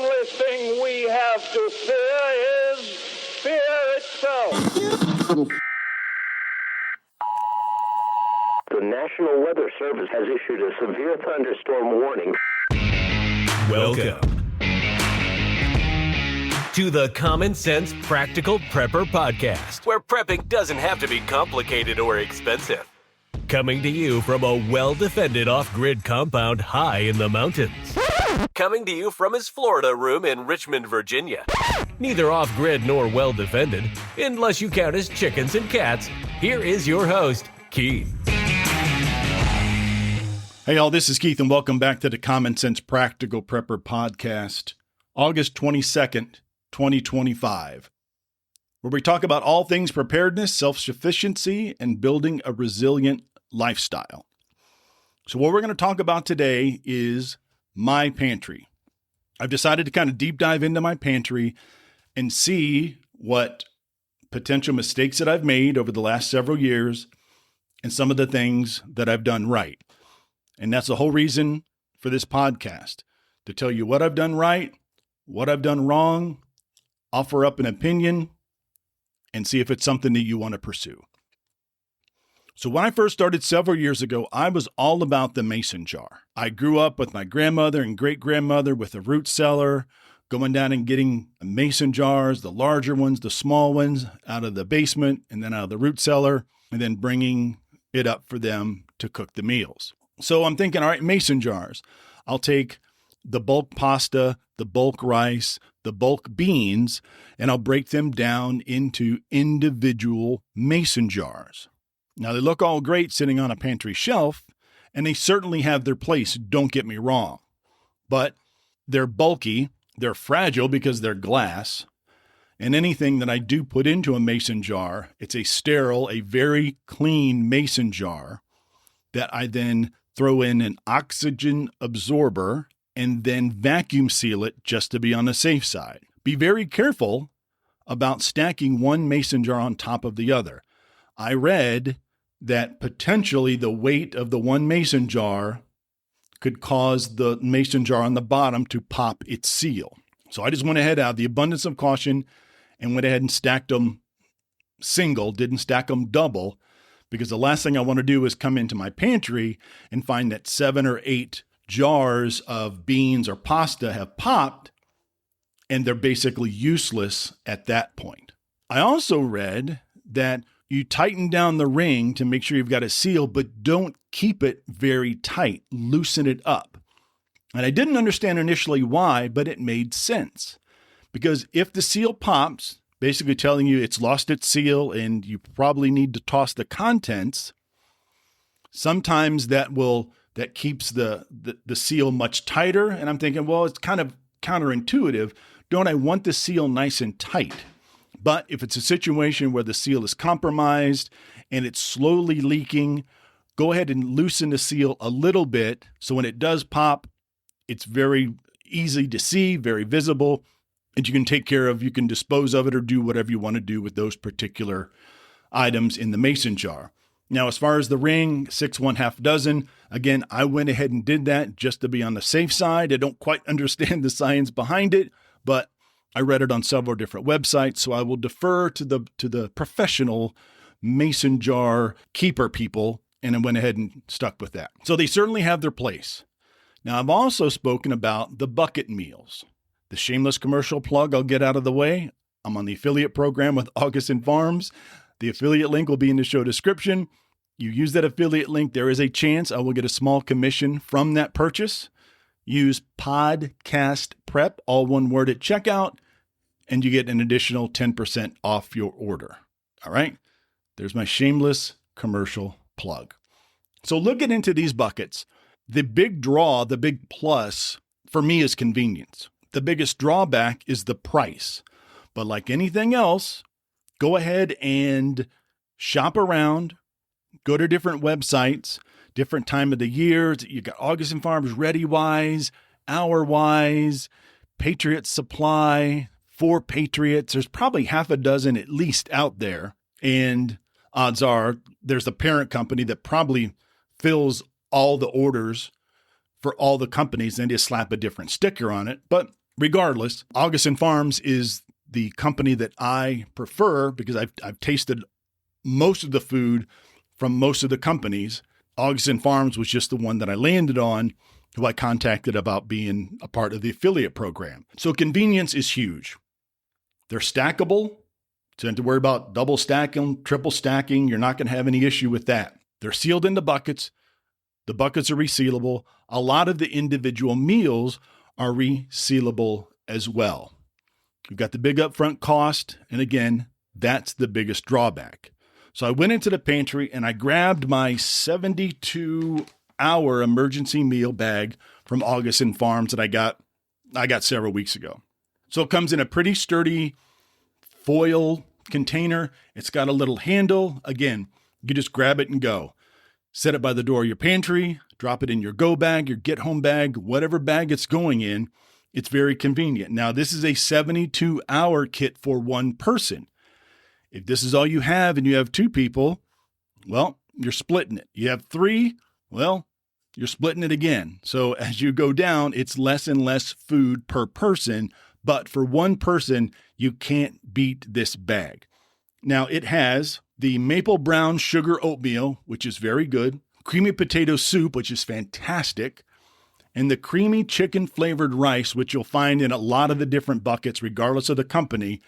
only thing we have to fear is fear itself. The National Weather Service has issued a severe thunderstorm warning. Welcome to the Common Sense Practical Prepper Podcast, where prepping doesn't have to be complicated or expensive. Coming to you from a well-defended off-grid compound high in the mountains. Coming to you from his Florida room in Richmond, Virginia. Neither off-grid nor well-defended, unless you count his chickens and cats. Here is your host, Keith. Hey y'all, this is Keith and welcome back to the Common Sense Practical Prepper Podcast, August 22nd, 2025, where we talk about all things preparedness, self-sufficiency, and building a resilient lifestyle. So what we're going to talk about today is my pantry. I've decided to kind of deep dive into my pantry and see what potential mistakes that I've made over the last several years and some of the things that I've done right. And that's the whole reason for this podcast, to tell you what I've done right, what I've done wrong, offer up an opinion, and see if it's something that you want to pursue. So when I first started several years ago, I was all about the mason jar. I grew up with my grandmother and great-grandmother with a root cellar, going down and getting mason jars, the larger ones, the small ones, out of the basement and then out of the root cellar, and then bringing it up for them to cook the meals. So I'm thinking, all right, mason jars. I'll take the bulk pasta, the bulk rice, the bulk beans, and I'll break them down into individual mason jars. Now, they look all great sitting on a pantry shelf, and they certainly have their place, don't get me wrong. But they're bulky, they're fragile because they're glass, and anything that I do put into a mason jar, it's a sterile, a very clean mason jar that I then throw in an oxygen absorber and then vacuum seal it just to be on the safe side. Be very careful about stacking one mason jar on top of the other. I read that potentially the weight of the one mason jar could cause the mason jar on the bottom to pop its seal. So I just went ahead out of the abundance of caution and went ahead and stacked them single, didn't stack them double, because the last thing I want to do is come into my pantry and find that 7 or 8 jars of beans or pasta have popped and they're basically useless at that point. I also read that you tighten down the ring to make sure you've got a seal, but don't keep it very tight. Loosen it up. And I didn't understand initially why, but it made sense. Because if the seal pops, basically telling you it's lost its seal and you probably need to toss the contents, sometimes that keeps the seal much tighter. And I'm thinking, well, it's kind of counterintuitive. Don't I want the seal nice and tight? But if it's a situation where the seal is compromised and it's slowly leaking, go ahead and loosen the seal a little bit. So when it does pop, it's very easy to see, very visible, and you can dispose of it or do whatever you want to do with those particular items in the mason jar. Now, as far as the ring, 6 1/2 dozen, again, I went ahead and did that just to be on the safe side. I don't quite understand the science behind it, but I read it on several different websites, so I will defer to the professional mason jar keeper people, and I went ahead and stuck with that. So they certainly have their place. Now, I've also spoken about the bucket meals. The shameless commercial plug I'll get out of the way. I'm on the affiliate program with Augustin Farms. The affiliate link will be in the show description. You use that affiliate link, there is a chance I will get a small commission from that purchase. Use podcast prep, all one word at checkout, and you get an additional 10% off your order. All right. There's my shameless commercial plug. So looking into these buckets, the big draw, the big plus for me is convenience. The biggest drawback is the price. But like anything else, go ahead and shop around, go to different websites, different time of the year. You got Augustin Farms, ReadyWise, HourWise, Patriot Supply, 4 Patriots. There's probably half a dozen at least out there. And odds are there's a parent company that probably fills all the orders for all the companies and just slap a different sticker on it. But regardless, Augustin Farms is the company that I prefer because I've tasted most of the food from most of the companies. Augustin Farms was just the one that I landed on, who I contacted about being a part of the affiliate program. So convenience is huge. They're stackable. So you don't have to worry about double stacking, triple stacking. You're not going to have any issue with that. They're sealed into buckets. The buckets are resealable. A lot of the individual meals are resealable as well. You've got the big upfront cost. And again, that's the biggest drawback. So I went into the pantry and I grabbed my 72-hour emergency meal bag from Augustin Farms that I got several weeks ago. So it comes in a pretty sturdy foil container. It's got a little handle. Again, you just grab it and go. Set it by the door of your pantry, drop it in your go bag, your get home bag, whatever bag it's going in. It's very convenient. Now, this is a 72-hour kit for one person. If this is all you have and you have two people, well, you're splitting it. You have three, well, you're splitting it again. So as you go down, it's less and less food per person. But for one person, you can't beat this bag. Now, it has the maple brown sugar oatmeal, which is very good, creamy potato soup, which is fantastic, and the creamy chicken flavored rice, which you'll find in a lot of the different buckets, regardless of the company.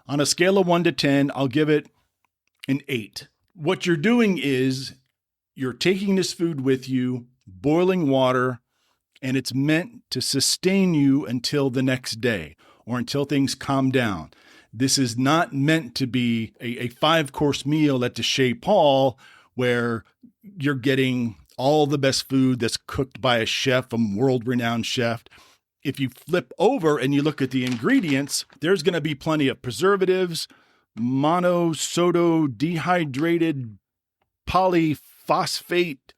On a scale of 1 to 10, I'll give it an 8. What you're doing is you're taking this food with you, boiling water, and it's meant to sustain you until the next day or until things calm down. This is not meant to be a 5-course meal at the Chez Paul where you're getting all the best food that's cooked by a chef, a world-renowned chef. If you flip over and you look at the ingredients, there's going to be plenty of preservatives, monosodium-dehydrated polyphosphate,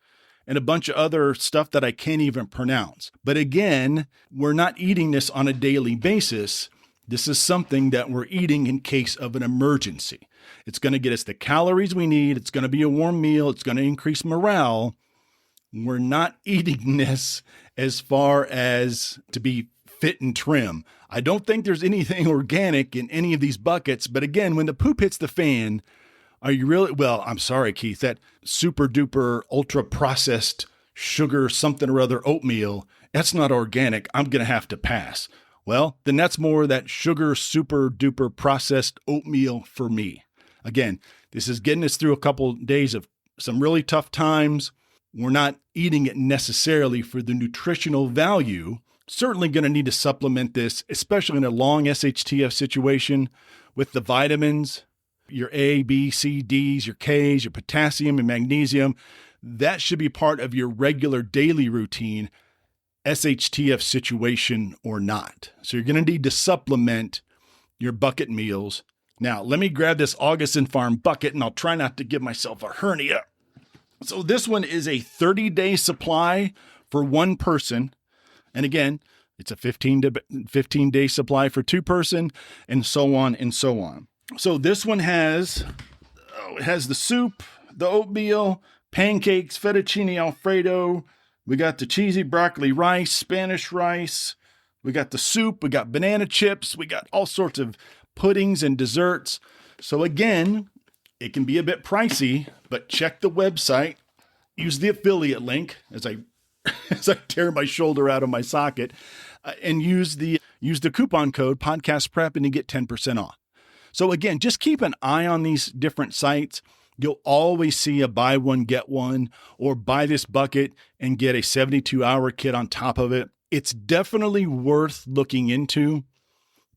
and a bunch of other stuff that I can't even pronounce. But again, we're not eating this on a daily basis. This is something that we're eating in case of an emergency. It's going to get us the calories we need. It's going to be a warm meal. It's going to increase morale. We're not eating this as far as to be fit and trim. I don't think there's anything organic in any of these buckets. But again, when the poop hits the fan, are you really? Well, I'm sorry, Keith, that super duper ultra processed sugar something or other oatmeal, that's not organic. I'm going to have to pass. Well, then that's more that sugar super duper processed oatmeal for me. Again, this is getting us through a couple days of some really tough times. We're not eating it necessarily for the nutritional value. Certainly going to need to supplement this, especially in a long SHTF situation with the vitamins, your A, B, C, Ds, your Ks, your potassium and magnesium. That should be part of your regular daily routine, SHTF situation or not. So you're going to need to supplement your bucket meals. Now, let me grab this Augustin Farm bucket and I'll try not to give myself a hernia. So this one is a 30-day supply for one person. And again, it's a 15-day supply for two person and so on and so on. So this one has the soup, the oatmeal, pancakes, fettuccine Alfredo. We got the cheesy broccoli rice, Spanish rice. We got the soup. We got banana chips. We got all sorts of puddings and desserts. So again, it can be a bit pricey, but check the website. Use the affiliate link as I tear my shoulder out of my socket, and use the coupon code Podcast Prep and you get 10% off. So again, just keep an eye on these different sites. You'll always see a buy one, get one, or buy this bucket and get a 72-hour kit on top of it. It's definitely worth looking into.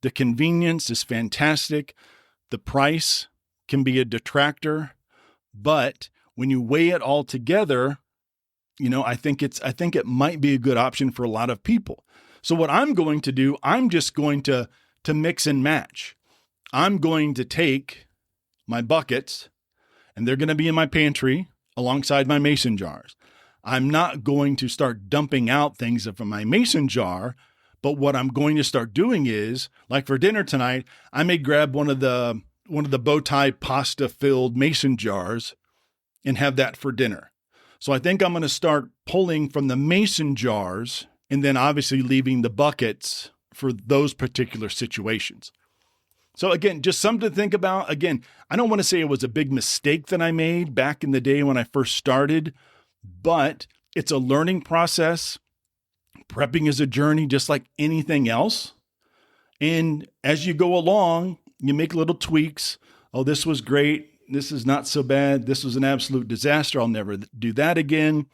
The convenience is fantastic. The price can be a detractor, but when you weigh it all together, I think it might be a good option for a lot of people. So what I'm going to do, I'm just going to mix and match. I'm going to take my buckets, and they're going to be in my pantry alongside my mason jars. I'm not going to start dumping out things from my mason jar, but what I'm going to start doing is, like for dinner tonight, I may grab one of the bow tie pasta filled mason jars and have that for dinner. So I think I'm going to start pulling from the mason jars and then obviously leaving the buckets for those particular situations. So again, just something to think about. Again, I don't want to say it was a big mistake that I made back in the day when I first started, but it's a learning process. Prepping is a journey just like anything else. And as you go along, you make little tweaks. Oh, this was great. This is not so bad. This was an absolute disaster. I'll never do that again.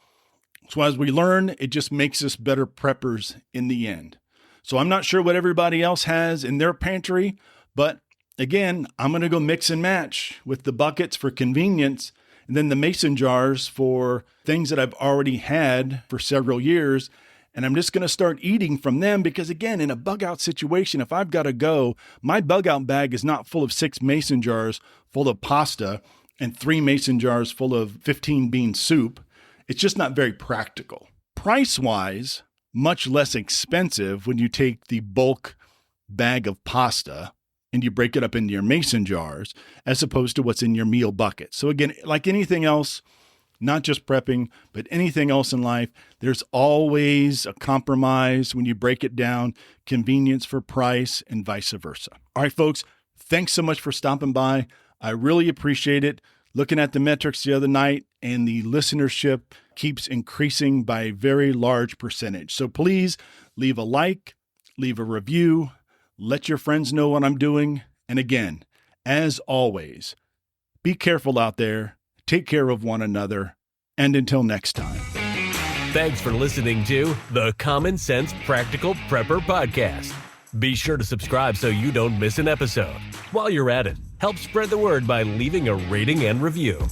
So as we learn, it just makes us better preppers in the end. So I'm not sure what everybody else has in their pantry, but again, I'm going to go mix and match with the buckets for convenience and then the mason jars for things that I've already had for several years. And I'm just going to start eating from them because, again, in a bug out situation, if I've got to go, my bug out bag is not full of 6 mason jars full of pasta and 3 mason jars full of 15 bean soup. It's just not very practical. Price-wise, much less expensive when you take the bulk bag of pasta and you break it up into your mason jars as opposed to what's in your meal bucket. So again, like anything else, not just prepping, but anything else in life, there's always a compromise when you break it down, convenience for price and vice versa. All right, folks, thanks so much for stopping by. I really appreciate it. Looking at the metrics the other night, and the listenership keeps increasing by a very large percentage. So please leave a like, leave a review, let your friends know what I'm doing. And again, as always, be careful out there, take care of one another, and until next time. Thanks for listening to the Common Sense Practical Prepper Podcast. Be sure to subscribe so you don't miss an episode. While you're at it, help spread the word by leaving a rating and review.